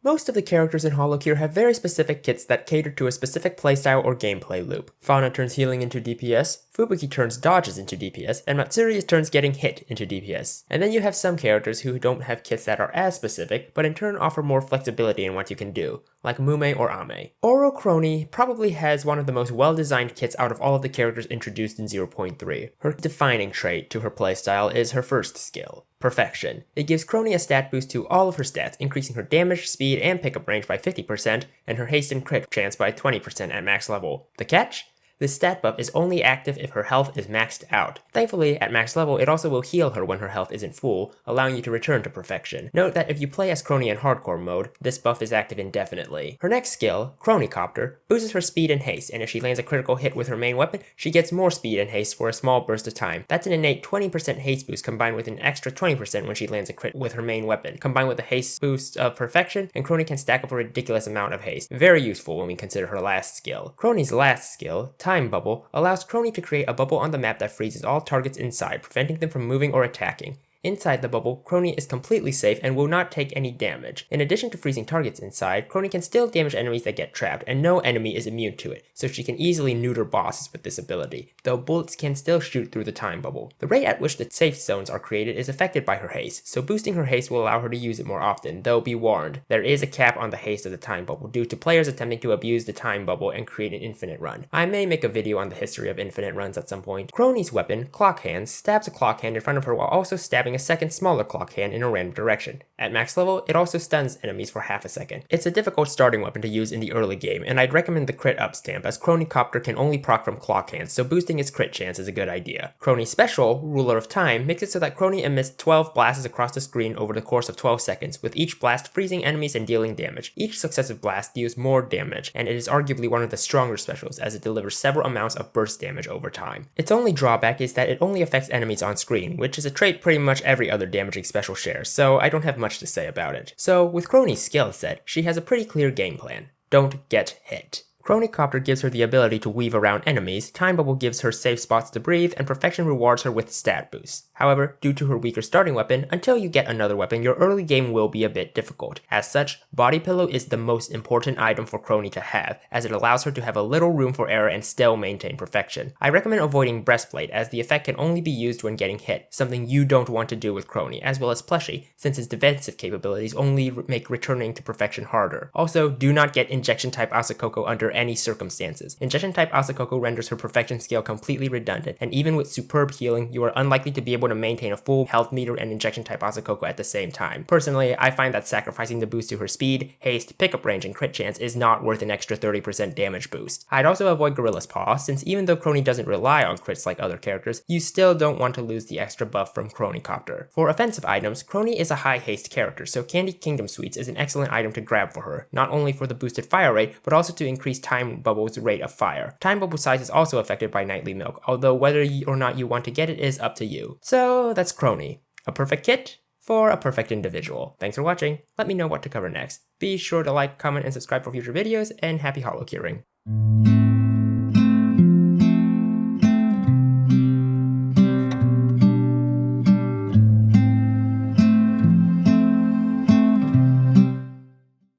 Most of the characters in Holocure have very specific kits that cater to a specific playstyle or gameplay loop. Fauna turns healing into DPS, Fubuki turns dodges into DPS, and Matsuri turns getting hit into DPS. And then you have some characters who don't have kits that are as specific, but in turn offer more flexibility in what you can do, like Mume or Ame. Ouro Kronii probably has one of the most well-designed kits out of all of the characters introduced in 0.3. Her defining trait to her playstyle is her first skill, Perfection. It gives Kronii a stat boost to all of her stats, increasing her damage, speed, and pickup range by 50%, and her haste and crit chance by 20% at max level. The catch? This stat buff is only active if her health is maxed out. Thankfully, at max level, it also will heal her when her health isn't full, allowing you to return to perfection. Note that if you play as Kronii in hardcore mode, this buff is active indefinitely. Her next skill, Kronicopter, boosts her speed and haste, and if she lands a critical hit with her main weapon, she gets more speed and haste for a small burst of time. That's an innate 20% haste boost combined with an extra 20% when she lands a crit with her main weapon. Combined with the haste boost of perfection, and Kronii can stack up a ridiculous amount of haste. Very useful when we consider her last skill. Kronii's last skill, Time Bubble, allows Kronii to create a bubble on the map that freezes all targets inside, preventing them from moving or attacking. Inside the bubble, Kronii is completely safe and will not take any damage. In addition to freezing targets inside, Kronii can still damage enemies that get trapped, and no enemy is immune to it, so she can easily neuter bosses with this ability, though bullets can still shoot through the time bubble. The rate at which the safe zones are created is affected by her haste, so boosting her haste will allow her to use it more often, though be warned, there is a cap on the haste of the time bubble due to players attempting to abuse the time bubble and create an infinite run. I may make a video on the history of infinite runs at some point. Kronii's weapon, Clock Hands, stabs a clock hand in front of her while also stabbing a second smaller clock hand in a random direction. At max level, it also stuns enemies for half a second. It's a difficult starting weapon to use in the early game, and I'd recommend the crit up stamp as Kronicopter can only proc from clock hands, so boosting its crit chance is a good idea. Kronii's special, Ruler of Time, makes it so that Kronii emits 12 blasts across the screen over the course of 12 seconds, with each blast freezing enemies and dealing damage. Each successive blast deals more damage, and it is arguably one of the stronger specials as it delivers several amounts of burst damage over time. Its only drawback is that it only affects enemies on screen, which is a trait pretty much every other damaging special shares, so I don't have much to say about it. So with Kronii's skill set, she has a pretty clear game plan. Don't get hit. Kronicopter gives her the ability to weave around enemies, Time Bubble gives her safe spots to breathe, and Perfection rewards her with stat boosts. However, due to her weaker starting weapon, until you get another weapon, your early game will be a bit difficult. As such, Body Pillow is the most important item for Kronii to have, as it allows her to have a little room for error and still maintain perfection. I recommend avoiding Breastplate, as the effect can only be used when getting hit, something you don't want to do with Kronii, as well as Plushie, since his defensive capabilities only make returning to perfection harder. Also, do not get Injection type Asakoko under any circumstances. Injection type Asakoko renders her perfection skill completely redundant, and even with superb healing, you are unlikely to be able to maintain a full health meter and Injection type Asakoko at the same time. Personally, I find that sacrificing the boost to her speed, haste, pickup range, and crit chance is not worth an extra 30% damage boost. I'd also avoid Gorilla's Paw, since even though Kronii doesn't rely on crits like other characters, you still don't want to lose the extra buff from Kronicopter. For offensive items, Kronii is a high haste character, so Candy Kingdom Sweets is an excellent item to grab for her, not only for the boosted fire rate, but also to increase Time Bubble's rate of fire. Time Bubble size is also affected by Nightly Milk, although whether or not you want to get it is up to you. So that's Kronii. A perfect kit for a perfect individual. Thanks for watching. Let me know what to cover next. Be sure to like, comment, and subscribe for future videos, and happy holocuring.